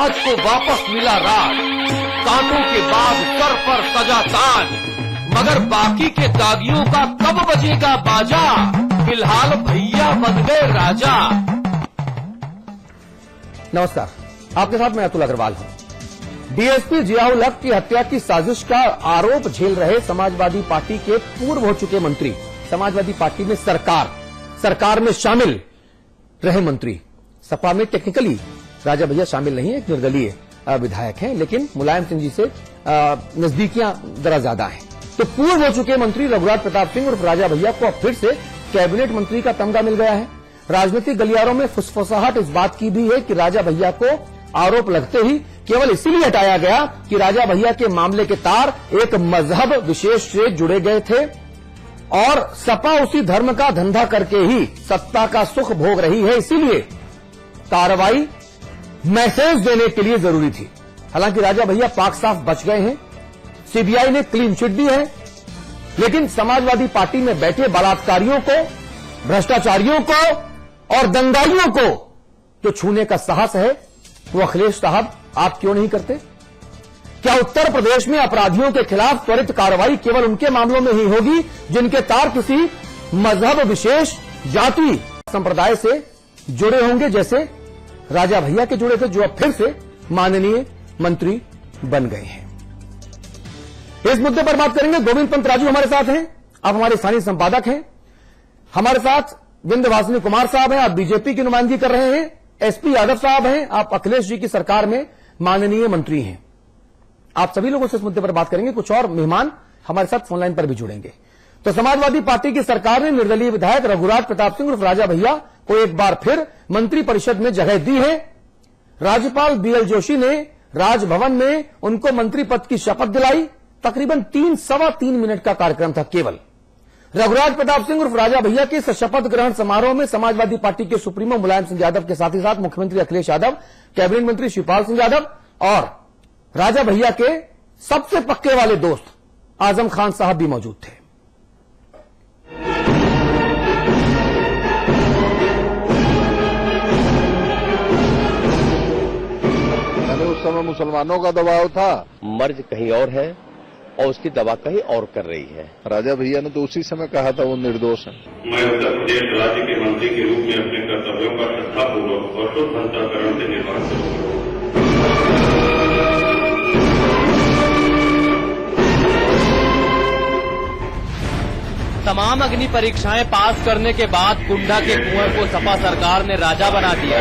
आज को वापस मिला राज, कांटों के बाद सर पर सजा ताज, मगर बाकी के दागियों का कब बजेगा बाजा, फिलहाल भैया बन गए राजा। नमस्कार, आपके साथ मैं अतुल अग्रवाल हूं। डीएसपी जियाउल हक की हत्या की साजिश का आरोप झेल रहे समाजवादी पार्टी के पूर्व हो चुके मंत्री, समाजवादी पार्टी में सरकार में शामिल रहे मंत्री, सपा में टेक्निकली राजा भैया शामिल नहीं है, एक निर्दलीय विधायक हैं, लेकिन मुलायम सिंह जी से नजदीकियां जरा ज्यादा हैं। तो पूर्व हो चुके मंत्री रघुराज प्रताप सिंह और राजा भैया को अब फिर से कैबिनेट मंत्री का तमगा मिल गया है। राजनीतिक गलियारों में फुसफुसाहट इस बात की भी है कि राजा भैया को आरोप लगते ही केवल इसीलिए हटाया गया कि राजा भैया के मामले के तार एक मजहब विशेष से जुड़े गए थे और सपा उसी धर्म का धंधा करके ही सत्ता का सुख भोग रही है, इसीलिए कार्रवाई मैसेज देने के लिए जरूरी थी। हालांकि राजा भैया पाक साफ बच गए हैं, सीबीआई ने क्लीन चिट दी है, लेकिन समाजवादी पार्टी में बैठे बलात्कारियों को, भ्रष्टाचारियों को और दंगाइयों को जो छूने का साहस है वो अखिलेश साहब आप क्यों नहीं करते? क्या उत्तर प्रदेश में अपराधियों के खिलाफ त्वरित कार्रवाई केवल उनके मामलों में ही होगी जिनके तार किसी मजहब विशेष, जाति, संप्रदाय से जुड़े होंगे, जैसे राजा भैया के जुड़े थे, जो अब फिर से माननीय मंत्री बन गए हैं? इस मुद्दे पर बात करेंगे। गोविंद पंत राजू हमारे साथ हैं, आप हमारे स्थानीय संपादक हैं। हमारे साथ विंध्यवासिनी कुमार साहब हैं, आप बीजेपी की नुमाइंदगी कर रहे हैं। एसपी यादव साहब हैं, आप अखिलेश जी की सरकार में माननीय मंत्री हैं। आप सभी लोगों से इस मुद्दे पर बात करेंगे। कुछ और मेहमान हमारे साथ फोनलाइन पर भी जुड़ेंगे। तो समाजवादी पार्टी की सरकार ने निर्दलीय विधायक रघुराज प्रताप सिंह उर्फ राजा भैया को एक बार फिर मंत्री परिषद में जगह दी है। राज्यपाल बीएल जोशी ने राजभवन में उनको मंत्री पद की शपथ दिलाई। तकरीबन सवा तीन मिनट का कार्यक्रम था केवल। रघुराज प्रताप सिंह उर्फ राजा भैया के इस शपथ ग्रहण समारोह में समाजवादी पार्टी के सुप्रीमो मुलायम सिंह यादव के साथ ही साथ मुख्यमंत्री अखिलेश यादव, कैबिनेट मंत्री शिवपाल सिंह यादव और राजा भैया के सबसे पक्के वाले दोस्त आजम खान साहब भी मौजूद थे। उस समय मुसलमानों का दबाव था, मर्ज कहीं और है और उसकी दवा कहीं और कर रही है। राजा भैया ने तो उसी समय कहा था वो निर्दोष है। मैं उत्तर प्रदेश राज्य के मंत्री के रूप में अपने कर्तव्यों का श्रद्धापूर्वक और शुद्ध अंतःकरण से निर्वहन करूंगा। तमाम अग्नि परीक्षाएं पास करने के बाद कुंडा के कुंवर को सपा सरकार ने राजा बना दिया।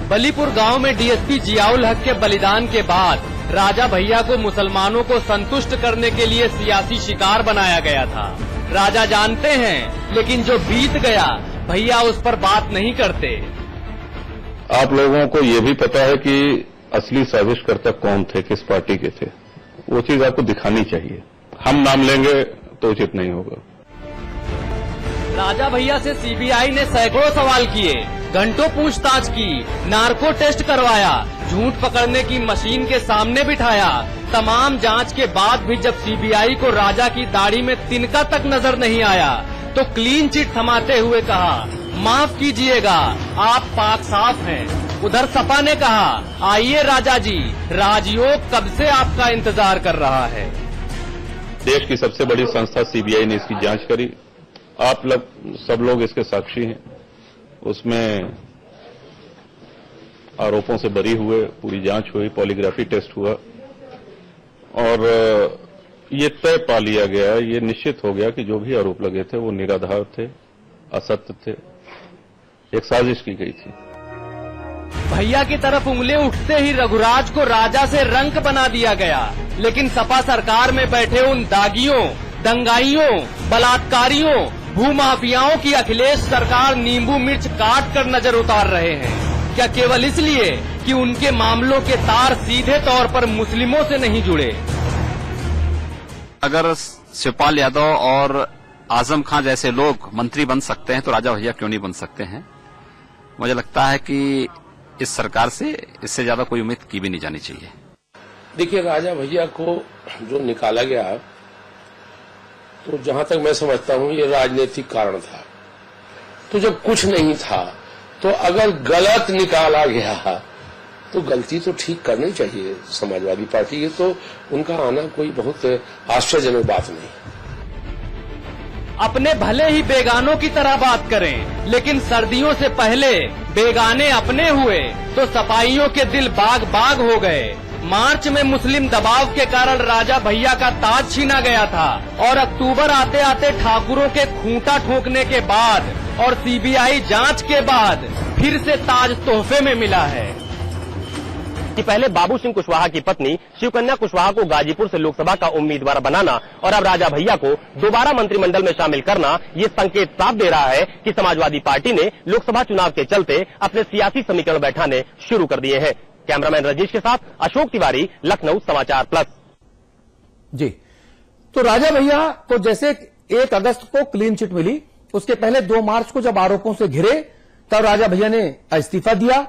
बलीपुर गांव में डीएसपी जियाउल हक के बलिदान के बाद राजा भैया को मुसलमानों को संतुष्ट करने के लिए सियासी शिकार बनाया गया था। राजा जानते हैं, लेकिन जो बीत गया भैया उस पर बात नहीं करते। आप लोगों को ये भी पता है कि असली साजिशकर्ता कौन थे, किस पार्टी के थे, वो चीज आपको दिखानी चाहिए। हम नाम लेंगे तो उचित नहीं होगा। राजा भैया से सीबीआई ने सैकड़ों सवाल किए, घंटों पूछताछ की, नार्को टेस्ट करवाया, झूठ पकड़ने की मशीन के सामने बिठाया। तमाम जांच के बाद भी जब सीबीआई को राजा की दाढ़ी में तिनका तक नजर नहीं आया तो क्लीन चिट थमाते हुए कहा, माफ कीजिएगा, आप पाक साफ हैं। उधर सपा ने कहा, आइए राजा जी, राजयोग कब से आपका इंतजार कर रहा है। देश की सबसे बड़ी संस्था सीबीआई ने इसकी जांच करी। आप सब लोग इसके साक्षी हैं। उसमें आरोपों से बरी हुए, पूरी जांच हुई, पॉलीग्राफी टेस्ट हुआ और ये तय पा लिया गया, ये निश्चित हो गया कि जो भी आरोप लगे थे वो निराधार थे, असत्य थे, एक साजिश की गई थी। भैया की तरफ उंगली उठते ही रघुराज को राजा से रंक बना दिया गया, लेकिन सपा सरकार में बैठे उन दागियों, दंगाइयों, बलात्कारियों, भूमाफियाओं की अखिलेश सरकार नींबू मिर्च काट कर नजर उतार रहे हैं। क्या केवल इसलिए कि उनके मामलों के तार सीधे तौर पर मुस्लिमों से नहीं जुड़े? अगर शिवपाल यादव और आजम खान जैसे लोग मंत्री बन सकते हैं तो राजा भैया क्यों नहीं बन सकते हैं? मुझे लगता है कि इस सरकार से इससे ज्यादा कोई उम्मीद की भी नहीं जानी चाहिए। देखिए, राजा भैया को जो निकाला गया, तो जहां तक मैं समझता हूं ये राजनीतिक कारण था। तो जब कुछ नहीं था तो अगर गलत निकाला गया तो गलती तो ठीक करनी चाहिए समाजवादी पार्टी की, तो उनका आना कोई बहुत आश्चर्यजनक बात नहीं। अपने भले ही बेगानों की तरह बात करें, लेकिन सर्दियों से पहले बेगाने अपने हुए तो सपाइयों के दिल बाग बाग हो गए। मार्च में मुस्लिम दबाव के कारण राजा भैया का ताज छीना गया था और अक्टूबर आते आते ठाकुरों के खूंटा ठोकने के बाद और सीबीआई जांच के बाद फिर से ताज तोहफे में मिला है। कि पहले बाबू सिंह कुशवाहा की पत्नी शिवकन्या कुशवाहा को गाजीपुर से लोकसभा का उम्मीदवार बनाना और अब राजा भैया को दोबारा मंत्रिमंडल में शामिल करना, ये संकेत साफ दे रहा है कि समाजवादी पार्टी ने लोकसभा चुनाव के चलते अपने सियासी समीकरण बैठाने शुरू कर दिए हैं। कैमरामैन रजीश के साथ अशोक तिवारी, लखनऊ समाचार प्लस। जी, तो राजा भैया को जैसे 1 अगस्त को क्लीन चिट मिली, उसके पहले 2 मार्च को जब आरोपों से घिरे तब राजा भैया ने इस्तीफा दिया,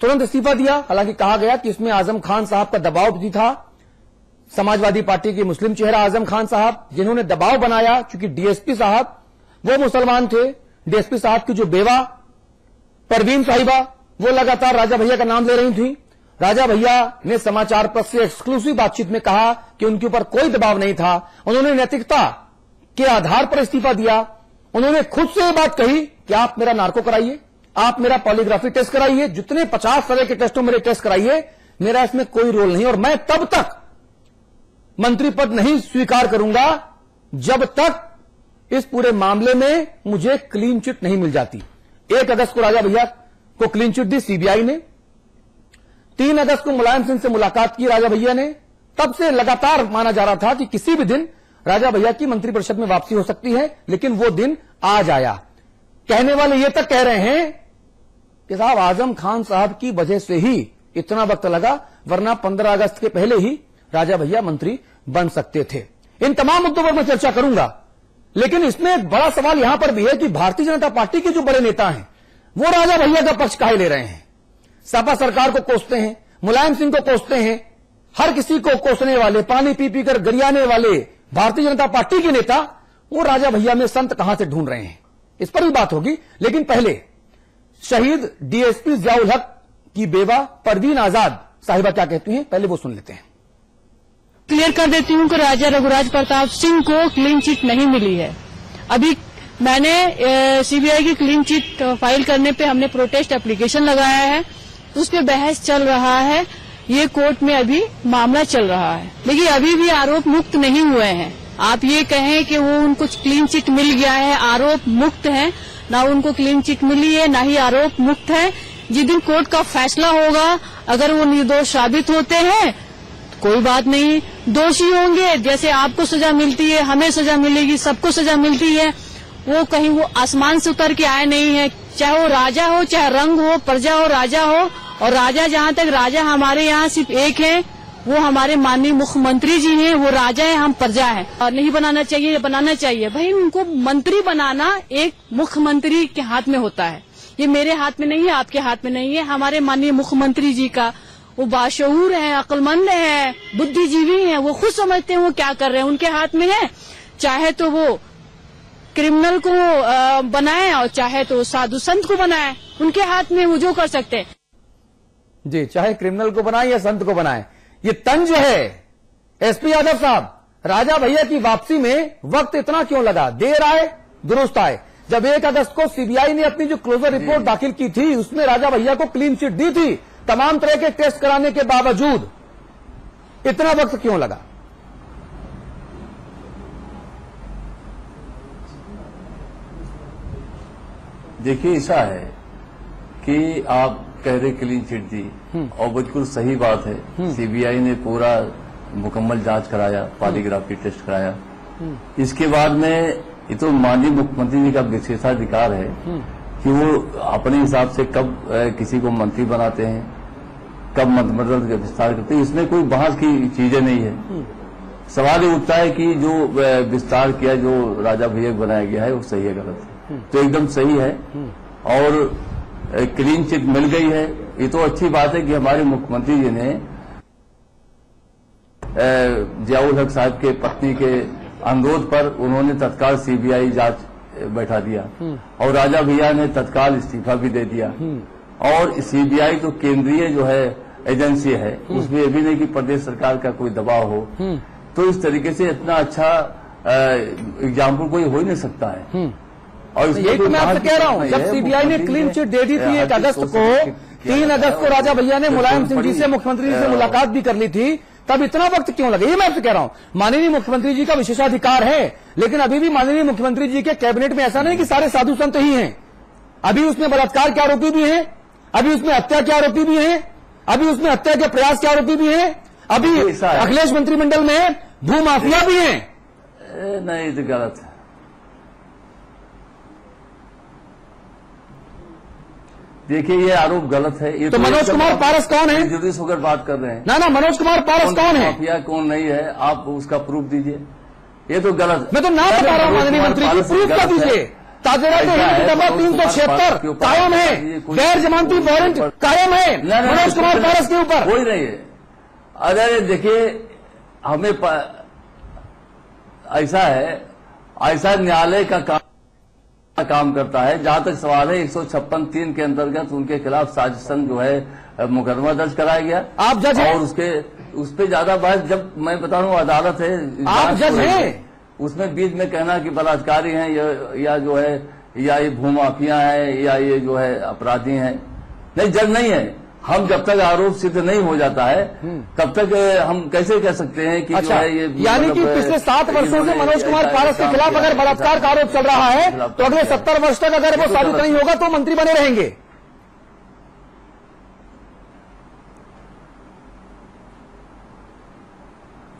तुरंत इस्तीफा दिया। हालांकि कहा गया कि इसमें आजम खान साहब का दबाव भी था। समाजवादी पार्टी के मुस्लिम चेहरा आजम खान साहब, जिन्होंने दबाव बनाया, चूंकि डीएसपी साहब वो मुसलमान थे। डीएसपी साहब की जो बेवा परवीन साहिबा, वो लगातार राजा भैया का नाम ले रही थी। राजा भैया ने समाचार प्लस से एक्सक्लूसिव बातचीत में कहा कि उनके ऊपर कोई दबाव नहीं था, उन्होंने नैतिकता के आधार पर इस्तीफा दिया। उन्होंने खुद से ये बात कही कि आप मेरा नार्को कराइए, आप मेरा पॉलीग्राफी टेस्ट कराइए, जितने 50 तरह के टेस्टों मेरे टेस्ट कराइए, मेरा इसमें कोई रोल नहीं और मैं तब तक मंत्री पद नहीं स्वीकार करूंगा जब तक इस पूरे मामले में मुझे क्लीन चिट नहीं मिल जाती। 1 अगस्त को राजा भैया को क्लीन चिट दी सीबीआई ने। 3 अगस्त को मुलायम सिंह से मुलाकात की राजा भैया ने। तब से लगातार माना जा रहा था कि किसी भी दिन राजा भैया की मंत्रिपरिषद में वापसी हो सकती है, लेकिन वो दिन आज आया। कहने वाले ये तक कह रहे हैं कि साहब आजम खान साहब की वजह से ही इतना वक्त लगा, वरना 15 अगस्त के पहले ही राजा भैया मंत्री बन सकते थे। इन तमाम मुद्दों पर मैं चर्चा करूंगा, लेकिन इसमें एक बड़ा सवाल यहां पर भी है कि भारतीय जनता पार्टी के जो बड़े नेता हैं वो राजा भैया का पक्ष काहे ले रहे हैं। सपा सरकार को कोसते हैं, मुलायम सिंह को कोसते हैं, हर किसी को कोसने वाले, पानी पी पी कर गरियाने वाले भारतीय जनता पार्टी के नेता वो राजा भैया में संत कहां से ढूंढ रहे हैं, इस पर भी बात होगी। लेकिन पहले शहीद डीएसपी जियाउल हक की बेवा परवीन आजाद साहिबा क्या कहती हैं, पहले वो सुन लेते हैं। क्लियर कर देती हूं कि राजा रघुराज प्रताप सिंह को क्लीन चिट नहीं मिली है। अभी मैंने सीबीआई की क्लीन चिट फाइल करने पे हमने प्रोटेस्ट एप्लीकेशन लगाया है, उस पे बहस चल रहा है, ये कोर्ट में अभी मामला चल रहा है। लेकिन अभी भी आरोप मुक्त नहीं हुए हैं। आप ये कहें कि वो उनको क्लीन चिट मिल गया है, आरोप मुक्त है, ना उनको क्लीन चिट मिली है ना ही आरोप मुक्त है। जिस दिन कोर्ट का फैसला होगा, अगर वो निर्दोष साबित होते हैं कोई बात नहीं, दोषी होंगे, जैसे आपको सजा मिलती है हमें सजा मिलेगी, सबको सजा मिलती है। वो कहीं वो आसमान से उतर के आए नहीं है, चाहे वो राजा हो, चाहे रंग हो, प्रजा हो, राजा हो। और राजा, जहां तक राजा हमारे यहाँ सिर्फ एक है, वो हमारे माननीय मुख्यमंत्री जी हैं, वो राजा है, हम प्रजा है। और नहीं बनाना चाहिए, बनाना चाहिए भाई। उनको मंत्री बनाना एक मुख्यमंत्री के हाथ में होता है, ये मेरे हाथ में नहीं है, आपके हाथ में नहीं है, हमारे माननीय मुख्यमंत्री जी का। वो बाशऊर हैं, अक्लमंद हैं, बुद्धिजीवी हैं, वो खुद समझते हैं वो क्या कर रहे हैं, उनके हाथ में है। चाहे तो वो क्रिमिनल को बनाए और चाहे तो साधु संत को बनाए, उनके हाथ में वो जो कर सकते हैं। जी, चाहे क्रिमिनल को बनाए या संत को बनाए, ये तंज है। एसपी यादव साहब, राजा भैया की वापसी में वक्त इतना क्यों लगा, देर आए दुरुस्त आए। जब 1 अगस्त को सीबीआई ने अपनी जो क्लोजर रिपोर्ट दाखिल की थी, उसमें राजा भैया को क्लीन चिट दी थी, तमाम तरह के टेस्ट कराने के बावजूद इतना वक्त क्यों लगा? देखिए, ऐसा है कि आप कह रहे क्लीन चिट दी और बिल्कुल सही बात है। सीबीआई ने पूरा मुकम्मल जांच कराया, पॉलीग्राफी टेस्ट कराया। इसके बाद में ये तो माननीय मुख्यमंत्री जी का विशेषाधिकार है कि वो अपने हिसाब से कब किसी को मंत्री बनाते हैं, कब मंत्रिमंडल का विस्तार करते हैं, इसमें कोई बहस की चीजें नहीं है। सवाल ये उठता है कि जो विस्तार किया, जो राजा भैया बनाया गया है, वो सही है गलत है? तो एकदम सही है और क्लीन चिट मिल गई है। ये तो अच्छी बात है कि हमारे मुख्यमंत्री जी ने जियाउल हक साहब के पत्नी के अनुरोध पर उन्होंने तत्काल सीबीआई जांच बैठा दिया और राजा भैया ने तत्काल इस्तीफा भी दे दिया और सीबीआई तो केंद्रीय जो है एजेंसी है, उसमें ये भी नहीं कि प्रदेश सरकार का कोई दबाव हो। तो इस तरीके से इतना अच्छा एग्जाम्पल कोई हो ही नहीं सकता है। और यही तो मैं आपसे कह रहा हूं, जब सीबीआई ने क्लीन चिट दे दी थी 1 अगस्त को, 3 अगस्त को राजा भैया ने मुलायम सिंह जी से, मुख्यमंत्री जी से मुलाकात भी कर ली थी, तब इतना वक्त क्यों लगा? ये मैं आपसे कह रहा हूं। माननीय मुख्यमंत्री जी का विशेषाधिकार है, लेकिन अभी भी माननीय मुख्यमंत्री जी के कैबिनेट में ऐसा नहीं कि सारे साधु संत ही हैं। अभी उसमें बलात्कार के आरोपी भी हैं, अभी उसमें हत्या के आरोपी भी हैं, अभी उसमें हत्या के प्रयास के आरोपी भी हैं, अभी अखिलेश मंत्रिमंडल में भूमाफिया भी हैं। नहीं, तो गलत है। देखिए, ये आरोप गलत है। ये तो मनोज कुमार पारस कौन है? जुडिस होकर बात कर रहे हैं ना, मनोज कुमार पारस कौन है? माफिया कौन नहीं है, आप उसका प्रूफ दीजिए। ये तो गलत है। मैं तो ना बता रहा हूं माननीय मंत्री जी, प्रूफ कर दीजिए। ताजेरा के हिंद दफा 376 कायम है, गैर जमानती वारंट कायम है मनोज कुमार पारस के ऊपर। कोई नहीं है। अरे देखिए, हमें ऐसा है, ऐसा न्यायालय का काम करता है। जहां तक सवाल है 156(3) के अंतर्गत उनके खिलाफ साजिशन जो है मुकदमा दर्ज कराया गया। आप जज हैं? और उस पे ज्यादा बहस, जब मैं बता रहा हूँ अदालत है, आप जज हैं? उसमें बीच में कहना कि बलात्कारी हैं या जो है, या ये भूमाफिया है, या ये जो है अपराधी हैं, नहीं, जज नहीं है। हम जब तक आरोप सिद्ध नहीं हो जाता है तब तक हम कैसे कह सकते हैं कि अच्छा, जो है ये यानी कि पिछले 7 वर्षों से मनोज कुमार पारस के खिलाफ अगर बलात्कार का आरोप चल रहा है तो अगले 70 वर्ष तक अगर वो साबित नहीं होगा तो मंत्री बने रहेंगे।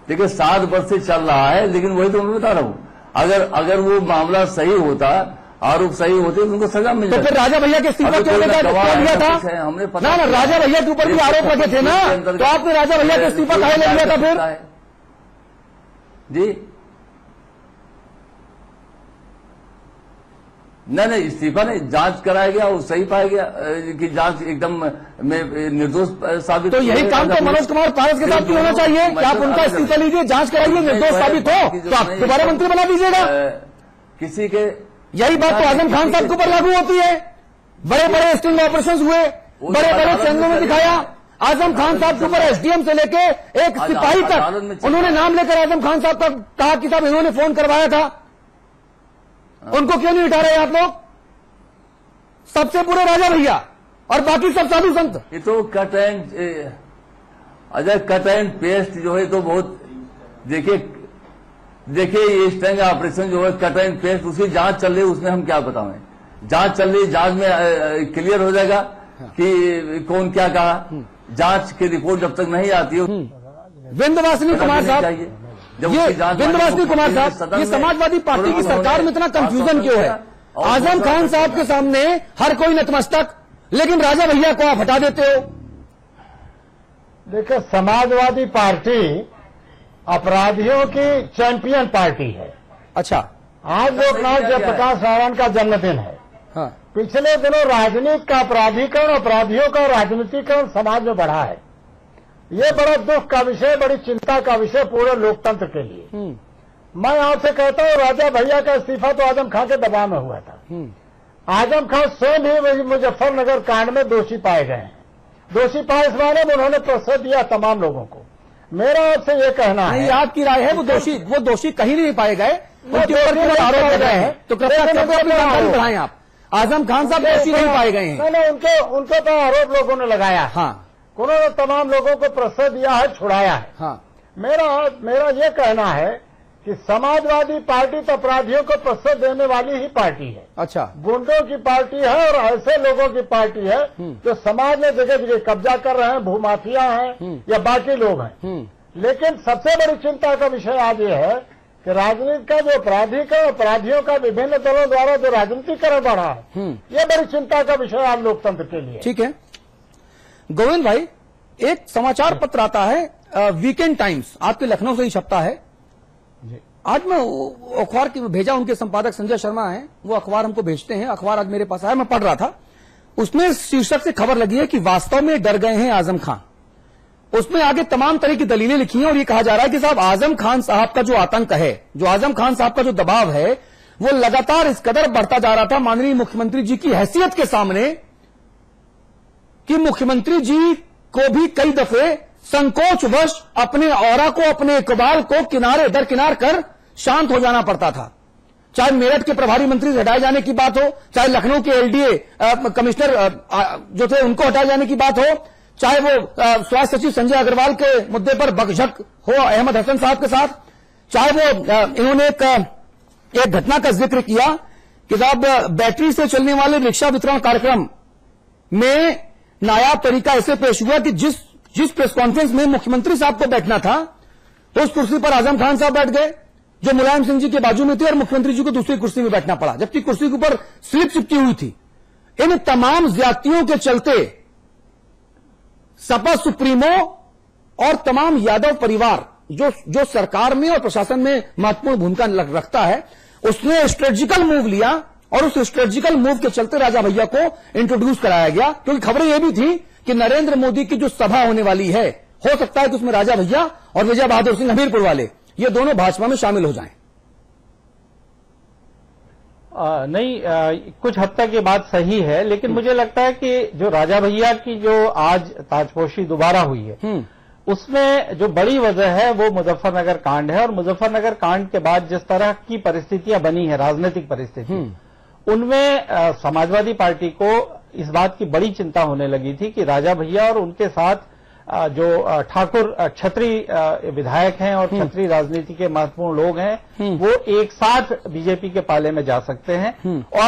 देखिए, 7 वर्ष से चल रहा है, लेकिन वही तो मैं बता रहा हूं, अगर वो मामला सही होता, आरोप सही होते तो उनको सजा मिल जाती। तो फिर राजा भैया के इस्तीफा क्यों दिया था? हमने ना, राजा भैया के ऊपर भी आरोप लगे थे ना, तो आपने राजा भैया का इस्तीफा काहे ले लिया था फिर? जी नहीं, इस्तीफा नहीं, जांच कराया गया और सही पाया गया कि जांच एकदम में निर्दोष साबित। तो यही काम तो मनोज कुमार पारस के साथ भी होना चाहिए कि आप उनका इस्तीफा लीजिए, जांच कराइए, निर्दोष साबित हो तो आप दोबारा मंत्री बना दीजिएगा। किसी के यही बात तो आजम खान साहब के ऊपर लागू होती है। बड़े बड़े स्टिंग ऑपरेशन हुए, बड़े बड़े चैनलों में दिखाया, आजम खान साहब के ऊपर एसडीएम से लेके एक सिपाही तक उन्होंने नाम लेकर आजम खान साहब का कहा कि साहब इन्होंने फोन करवाया था। उनको क्यों नहीं उठा रहे आप लोग? सबसे बुरे राजा भैया और बाकी सब साधु संत। ये तो कट एंड पेस्ट जो है तो बहुत, देखिए ये स्टिंग ऑपरेशन जो है कट एंड पेस्ट, उसकी जांच चल रही है, उसमें हम क्या बताएं? जांच चल रही, जांच में क्लियर हो जाएगा कि कौन क्या कहा। जांच की रिपोर्ट जब तक नहीं आती है। विंध्यवासिनी कुमार साहब, ये विंध्यवासिनी कुमार साहब, ये समाजवादी पार्टी की सरकार में इतना कंफ्यूजन क्यों है? आजम खान साहब के सामने हर कोई नतमस्तक, लेकिन राजा भैया को आप हटा देते हो। देखो, समाजवादी पार्टी अपराधियों की चैंपियन पार्टी है। अच्छा, आज लोकनाथ जयप्रकाश नारायण का जन्मदिन है। हाँ। पिछले दिनों राजनीति का अपराधीकरण, अपराधियों का राजनीतिकरण समाज में बढ़ा है। ये बड़ा दुख का विषय, बड़ी चिंता का विषय पूरे लोकतंत्र के लिए। मैं आपसे कहता हूँ, राजा भैया का इस्तीफा तो आजम खान के दबाव में हुआ था। आजम खान स्वयं ही मुजफ्फरनगर कांड में दोषी पाए गए हैं। दोषी पाए इस माने में उन्होंने प्रोत्साहन दिया तमाम लोगों को। मेरा आपसे ये कहना है, आपकी राय है वो दोषी कहीं नहीं पाए गए, उनके ऊपर आरोप लगाए हैं, तो कृपया जानकारी बढ़ाएं आप। आजम खान साहब दोषी नहीं पाए गए हैं। नहीं, उनके तो आरोप लोगों ने लगाया। हाँ, उन्होंने तमाम लोगों को प्रोत्साहन दिया है, छुड़ाया है। हाँ, मेरा ये कहना है कि समाजवादी पार्टी तो अपराधियों को प्रोत्साहन देने वाली ही पार्टी है। अच्छा, गुंडों की पार्टी है और ऐसे लोगों की पार्टी है जो समाज में जगह जगह कब्जा कर रहे हैं, भूमाफिया हैं या बाकी लोग हैं। लेकिन सबसे बड़ी चिंता का विषय आज ये है कि राजनीति का जो अपराधीकरण, अपराधियों का विभिन्न दलों द्वारा जो राजनीतिकरण बढ़ा है, ये बड़ी चिंता का विषय आज लोकतंत्र के लिए। ठीक है गोविंद भाई, एक समाचार पत्र आता है वीकेंड टाइम्स, आपके लखनऊ से ही छपता है। आज मैं अखबार की भेजा, उनके संपादक संजय शर्मा हैं, वो अखबार हमको भेजते हैं। अखबार आज मेरे पास आया, मैं पढ़ रहा था। उसमें शीर्षक से खबर लगी है कि वास्तव में डर गए हैं आजम खान। उसमें आगे तमाम तरह की दलीलें लिखी हैं और ये कहा जा रहा है कि साहब आजम खान साहब का जो आतंक है, जो आजम खान साहब का जो दबाव है, वो लगातार इस कदर बढ़ता जा रहा था माननीय मुख्यमंत्री जी की हैसियत के सामने कि मुख्यमंत्री जी को भी कई दफे संकोचवश अपने औरा को, अपने इकबाल को किनारे दरकिनार कर शांत हो जाना पड़ता था। चाहे मेरठ के प्रभारी मंत्री से हटाए जाने की बात हो, चाहे लखनऊ के एलडीए कमिश्नर जो थे उनको हटाए जाने की बात हो, चाहे वो स्वास्थ्य सचिव संजय अग्रवाल के मुद्दे पर बकझक हो अहमद हसन साहब के साथ, चाहे वो इन्होंने एक घटना का जिक्र किया कि साहब बैटरी से चलने वाले रिक्शा वितरण कार्यक्रम में नायाब तरीका ऐसे पेश हुआ कि जिस प्रेस कॉन्फ्रेंस में मुख्यमंत्री साहब को बैठना था उस कुर्सी पर आजम खान साहब बैठ गए जो मुलायम सिंह जी के बाजू में थे और मुख्यमंत्री जी को दूसरी कुर्सी में बैठना पड़ा, जबकि कुर्सी के ऊपर स्लिप चिपकी हुई थी। इन तमाम ज्यादतियों के चलते सपा सुप्रीमो और तमाम यादव परिवार जो सरकार में और प्रशासन में महत्वपूर्ण भूमिका रखता है, उसने स्ट्रेटेजिकल मूव लिया और उस स्ट्रेटेजिकल मूव के चलते राजा भैया को इंट्रोड्यूस कराया गया, क्योंकि खबरें यह भी थी कि नरेंद्र मोदी की जो सभा होने वाली है, हो सकता है कि उसमें राजा भैया और विजय बहादुर सिंह हमीरपुर वाले ये दोनों भाजपा में शामिल हो जाएं। कुछ हद तक ये बात सही है, लेकिन मुझे लगता है कि जो राजा भैया की जो आज ताजपोशी दोबारा हुई है, उसमें जो बड़ी वजह है वो मुजफ्फरनगर कांड है। और मुजफ्फरनगर कांड के बाद जिस तरह की परिस्थितियां बनी है, राजनीतिक परिस्थिति, उनमें समाजवादी पार्टी को इस बात की बड़ी चिंता होने लगी थी कि राजा भैया और उनके साथ जो ठाकुर छत्री विधायक हैं और छत्री राजनीति के महत्वपूर्ण लोग हैं, वो एक साथ बीजेपी के पाले में जा सकते हैं। और